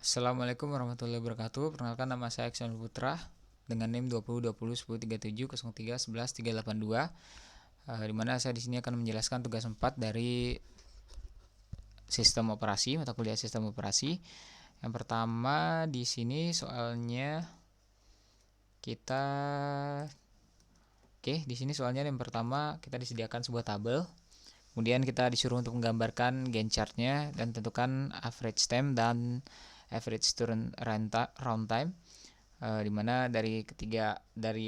Assalamualaikum warahmatullahi wabarakatuh. Perkenalkan, nama saya Aksanul Putra dengan NIM 2020103703111382. Di mana saya di sini akan menjelaskan tugas 4 dari sistem operasi, mata kuliah sistem operasi. Yang pertama di sini soalnya kita di sini soalnya yang pertama kita disediakan sebuah tabel. Kemudian kita disuruh untuk menggambarkan Gantt chart-nya dan tentukan average time dan average round time, di mana dari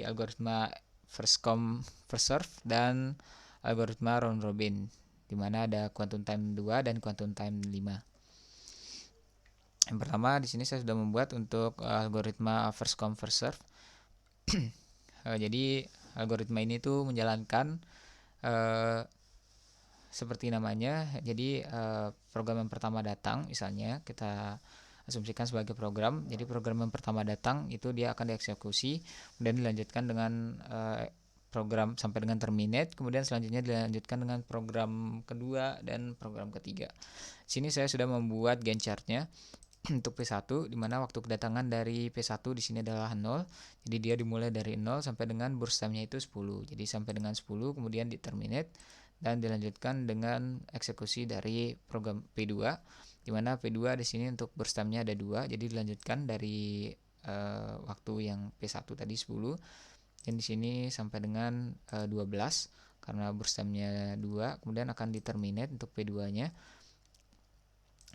algoritma first come first serve dan algoritma round robin, di mana ada quantum time 2 dan quantum time 5. Yang pertama di sini saya sudah membuat untuk algoritma first come first serve. Jadi algoritma ini tuh menjalankan seperti namanya. Jadi program yang pertama datang, misalnya kita asumsikan sebagai program. Jadi program yang pertama datang itu dia akan dieksekusi, kemudian dilanjutkan dengan program sampai dengan terminate, kemudian selanjutnya dilanjutkan dengan program kedua dan program ketiga. Sini saya sudah membuat Gantt chart-nya untuk P1, di mana waktu kedatangan dari P1 di sini adalah 0. Jadi dia dimulai dari 0 sampai dengan burst time-nya itu 10. Jadi sampai dengan 10 kemudian di terminate dan dilanjutkan dengan eksekusi dari program P2, di mana P2 di sini untuk burst time-nya ada 2. Jadi dilanjutkan dari waktu yang P1 tadi 10 dan di sini sampai dengan 12 karena burst time-nya 2, kemudian akan di terminate untuk P2-nya.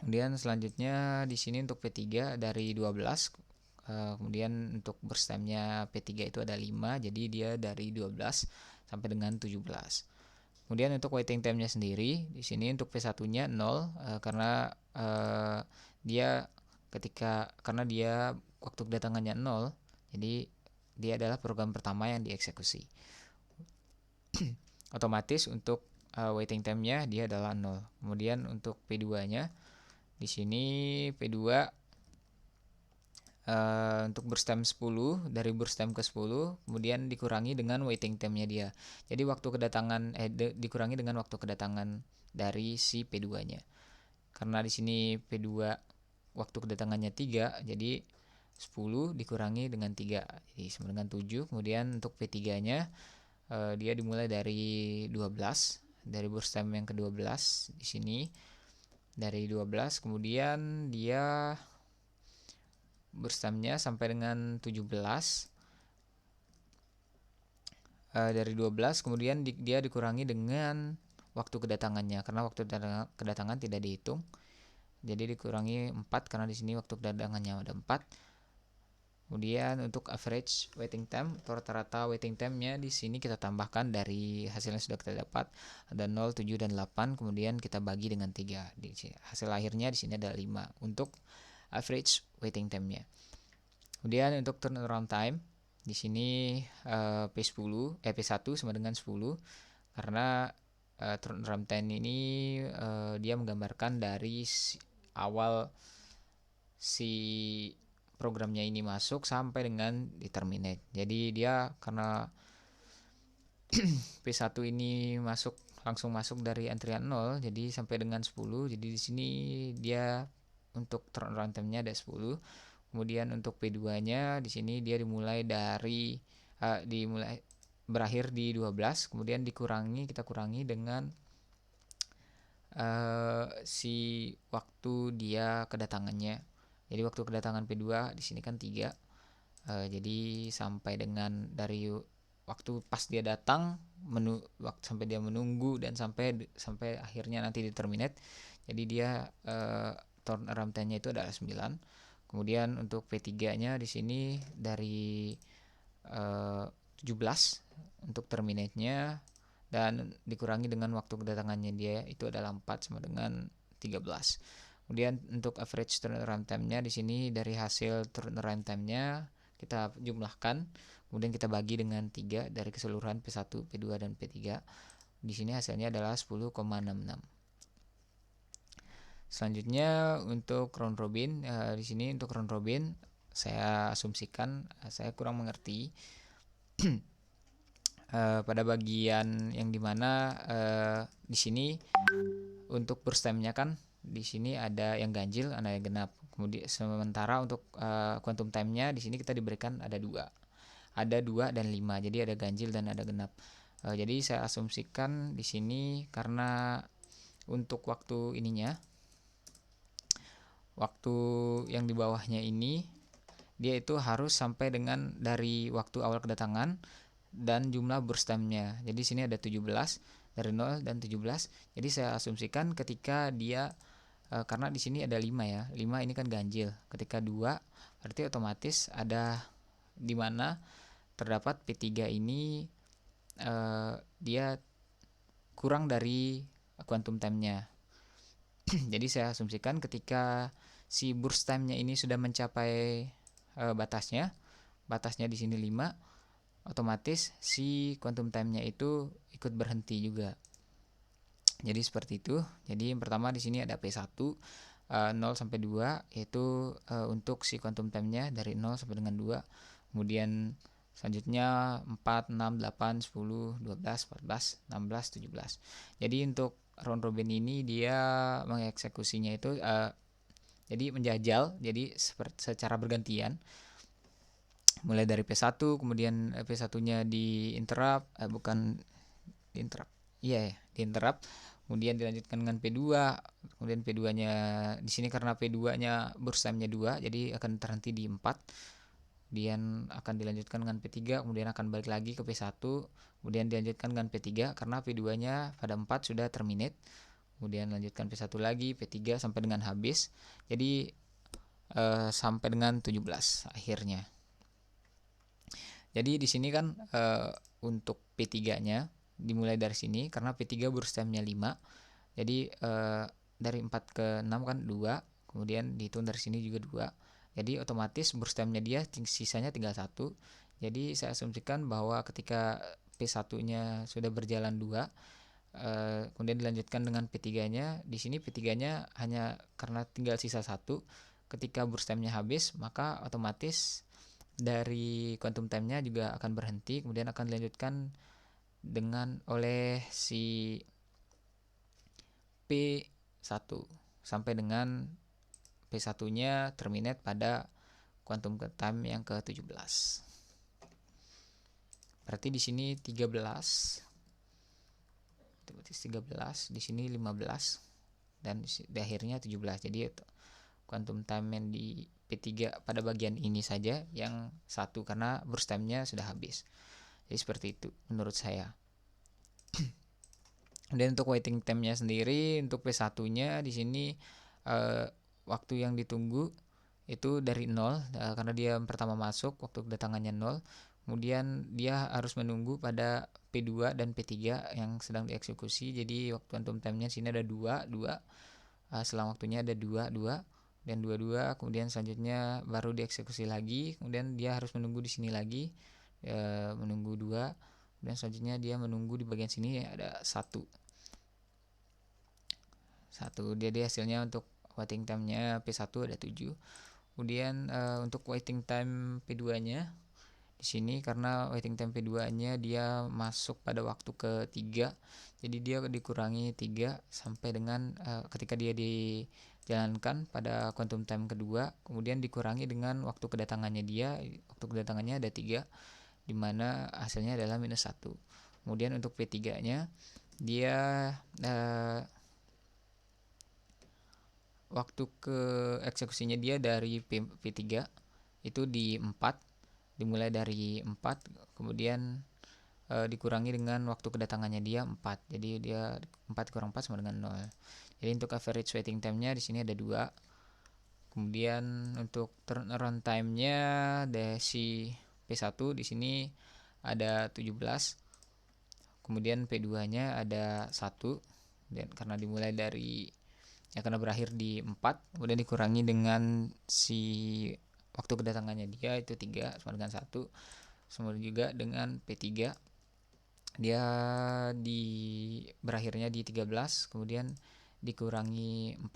Kemudian selanjutnya di sini untuk P3 dari 12, kemudian untuk burst time-nya P3 itu ada 5, jadi dia dari 12 sampai dengan 17. Kemudian untuk waiting time-nya sendiri di sini untuk P1-nya 0, karena dia waktu kedatangannya 0, jadi dia adalah program pertama yang dieksekusi. Otomatis untuk waiting time-nya dia adalah 0. Kemudian untuk P2-nya di sini P2 untuk burst time 10, dari burst time ke 10 kemudian dikurangi dengan waiting time-nya dia. Jadi waktu kedatangan dikurangi dengan waktu kedatangan dari si P2-nya. Karena di sini P2 waktu kedatangannya 3, jadi 10 dikurangi dengan 3, jadi sama dengan 7. Kemudian untuk P3-nya dia dimulai dari 12, dari burst time yang ke-12 di sini dari 12, kemudian dia burst time-nya sampai dengan 17, dari 12 kemudian dia dikurangi dengan waktu kedatangannya, karena waktu kedatangan tidak dihitung, jadi dikurangi 4 karena di sini waktu kedatangannya ada 4. Kemudian untuk average waiting time atau rata-rata waiting time-nya di sini kita tambahkan dari hasil yang sudah kita dapat, ada 0, 7 dan 8, kemudian kita bagi dengan 3. Di sini hasil akhirnya di sini ada 5 untuk average waiting time-nya. Kemudian untuk turnaround time di sini P1 sama dengan 10, karena turnaround time ini dia menggambarkan dari awal si programnya ini masuk sampai dengan di terminate. Jadi dia karena P1 ini langsung masuk dari antrian 0, jadi sampai dengan 10. Jadi di sini dia untuk turnaround time-nya ada 10. Kemudian untuk P2-nya di sini dia berakhir di 12, kemudian kita kurangi dengan si waktu dia kedatangannya. Jadi waktu kedatangan P2 di sini kan 3. Jadi sampai dengan dari waktu pas dia datang, waktu sampai dia menunggu dan sampai akhirnya nanti di terminate. Jadi dia turnaround time-nya itu adalah 9. Kemudian untuk P3-nya di sini dari 17 untuk terminate-nya dan dikurangi dengan waktu kedatangannya dia itu adalah 4 sama dengan 13. Kemudian untuk average turnaround time-nya di sini dari hasil turnaround time-nya kita jumlahkan, kemudian kita bagi dengan 3 dari keseluruhan P1, P2 dan P3. Di sini hasilnya adalah 10,66. Selanjutnya untuk round robin, di sini untuk round robin saya asumsikan, saya kurang mengerti pada bagian yang dimana di sini untuk burst time-nya kan di sini ada yang ganjil, ada yang genap. Kemudian sementara untuk quantum time-nya di sini kita diberikan ada 2. Ada 2 dan 5. Jadi ada ganjil dan ada genap. Jadi saya asumsikan di sini karena untuk waktu ininya, waktu yang di bawahnya ini dia itu harus sampai dengan dari waktu awal kedatangan dan jumlah burst time-nya. Jadi sini ada 17 dari 0 dan 17. Jadi saya asumsikan ketika dia karena di sini ada 5 ya. 5 ini kan ganjil. Ketika 2 berarti otomatis ada di mana terdapat P3 ini dia kurang dari quantum time-nya. Jadi saya asumsikan ketika si burst time-nya ini sudah mencapai batasnya di sini 5, otomatis si quantum time-nya itu ikut berhenti juga. Jadi seperti itu. Jadi yang pertama di sini ada P1 0 sampai 2 yaitu untuk si quantum time-nya dari 0 sampai dengan 2. Kemudian selanjutnya 4, 6, 8, 10, 12, 14, 16, 17. Jadi untuk round robin ini dia mengeksekusinya itu jadi menjajal, jadi secara bergantian. Mulai dari P1, kemudian P1-nya di interrupt, bukan di interrupt. Iya ya, di interrupt. Kemudian dilanjutkan dengan P2, kemudian P2-nya di sini karena P2-nya burst time-nya 2, jadi akan terhenti di 4. Kemudian akan dilanjutkan dengan P3, kemudian akan balik lagi ke P1, kemudian dilanjutkan dengan P3 karena P2-nya pada 4 sudah terminate. Kemudian lanjutkan P1 lagi, P3 sampai dengan habis. Jadi sampai dengan 17 akhirnya. Jadi di sini kan untuk P3-nya dimulai dari sini karena P3 burst time-nya 5. Jadi dari 4 ke 6 kan 2, kemudian dihitung dari sini juga 2. Jadi otomatis burst time-nya dia sisanya tinggal 1. Jadi saya asumsikan bahwa ketika P1-nya sudah berjalan 2, kemudian dilanjutkan dengan P3-nya. Di sini P3-nya hanya karena tinggal sisa 1. Ketika burst time-nya habis, maka otomatis dari quantum time-nya juga akan berhenti, kemudian akan dilanjutkan dengan oleh si P1 sampai dengan P1-nya terminate pada quantum time yang ke-17. Berarti di sini 13, di sini 15 dan di akhirnya 17. Jadi quantum time yang di P3 pada bagian ini saja yang 1 karena burst time-nya sudah habis. Jadi seperti itu menurut saya. Dan untuk waiting time-nya sendiri untuk P1-nya di sini waktu yang ditunggu itu dari 0 karena dia pertama masuk waktu kedatangannya 0. Kemudian dia harus menunggu pada P2 dan P3 yang sedang dieksekusi. Jadi waktu quantum time-nya sini ada 2. Selang waktunya ada 2 dan 2, kemudian selanjutnya baru dieksekusi lagi. Kemudian dia harus menunggu di sini lagi menunggu 2. Dan selanjutnya dia menunggu di bagian sini ada 1. Jadi hasilnya untuk waiting time-nya P1 ada 7. Kemudian untuk waiting time P2-nya di sini karena waiting time P2-nya dia masuk pada waktu ketiga, jadi dia dikurangi 3 sampai dengan ketika dia dijalankan pada quantum time kedua, kemudian dikurangi dengan waktu kedatangannya dia. Waktu kedatangannya ada 3 di mana hasilnya adalah -1. Kemudian untuk P3-nya dia waktu ke eksekusinya dia dari P3 itu di 4, dimulai dari 4, kemudian dikurangi dengan waktu kedatangannya dia 4. Jadi dia 4 kurang 4 sama dengan 0. Jadi untuk average waiting time-nya di sini ada 2. Kemudian untuk turnaround time-nya dari si P1 di sini ada 17. Kemudian P2-nya ada 1. Dan karena dimulai dari karena berakhir di 4, kemudian dikurangi dengan si waktu kedatangannya dia itu 3 sama dengan 1. Sama juga dengan P3 dia berakhirnya di 13, kemudian dikurangi 4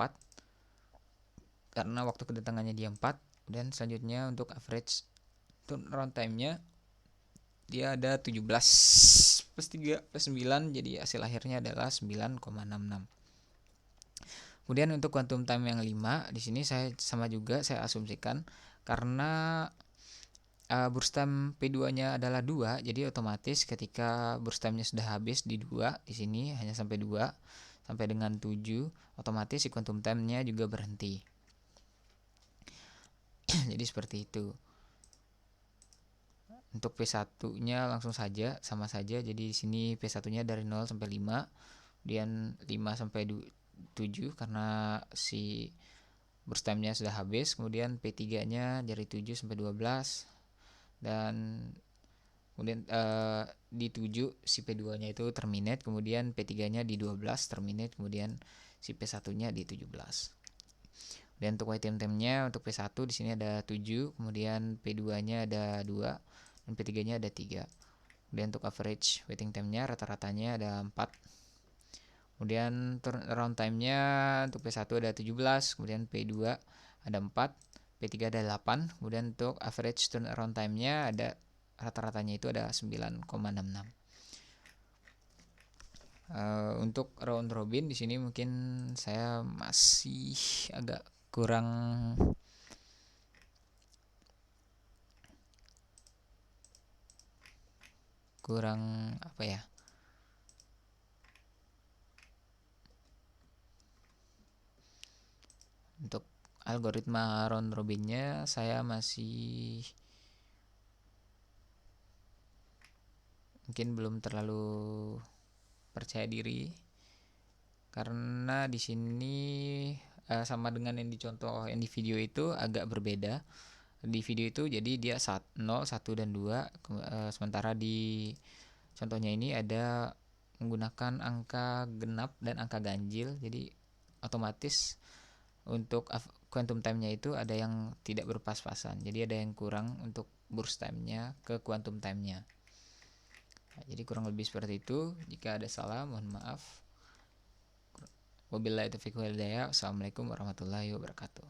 karena waktu kedatangannya dia 4. Dan selanjutnya untuk average turnaround time-nya dia ada 17 plus 3 plus 9, jadi hasil akhirnya adalah 9,66. Kemudian untuk quantum time yang 5 di sini saya sama juga saya asumsikan karena burst time P2-nya adalah 2, jadi otomatis ketika burst time-nya sudah habis di 2, di sini hanya sampai 2 sampai dengan 7, otomatis si quantum time-nya juga berhenti. Jadi seperti itu. Untuk P1-nya langsung saja sama saja. Jadi di sini P1-nya dari 0 sampai 5, kemudian 5 sampai 7 karena si burst time-nya sudah habis. Kemudian P3-nya dari 7 sampai 12 dan kemudian di 7 si P2-nya itu terminate, kemudian P3-nya di 12 terminate, kemudian si P1-nya di 17. Dan untuk wait time-nya untuk P1 di sini ada 7, kemudian P2-nya ada 2 dan P3-nya ada 3. Kemudian untuk average waiting time-nya rata-ratanya ada 4. Kemudian turnaround time-nya untuk P1 ada 17, kemudian P2 ada 4, P3 ada 8. Kemudian untuk average turnaround time-nya ada rata-ratanya itu ada 9,66. Untuk round robin di sini mungkin saya masih agak kurang apa ya, untuk algoritma round robinnya saya masih mungkin belum terlalu percaya diri karena di sini sama dengan yang dicontoh yang di video itu agak berbeda. Di video itu jadi dia 0, 1 dan 2, sementara di contohnya ini ada menggunakan angka genap dan angka ganjil, jadi otomatis untuk quantum time-nya itu ada yang tidak berpas-pasan, jadi ada yang kurang untuk burst time-nya ke quantum time-nya. Nah, jadi kurang lebih seperti itu. Jika ada salah mohon maaf. Wabillahi taufiq wal hidayah. Assalamualaikum warahmatullahi wabarakatuh.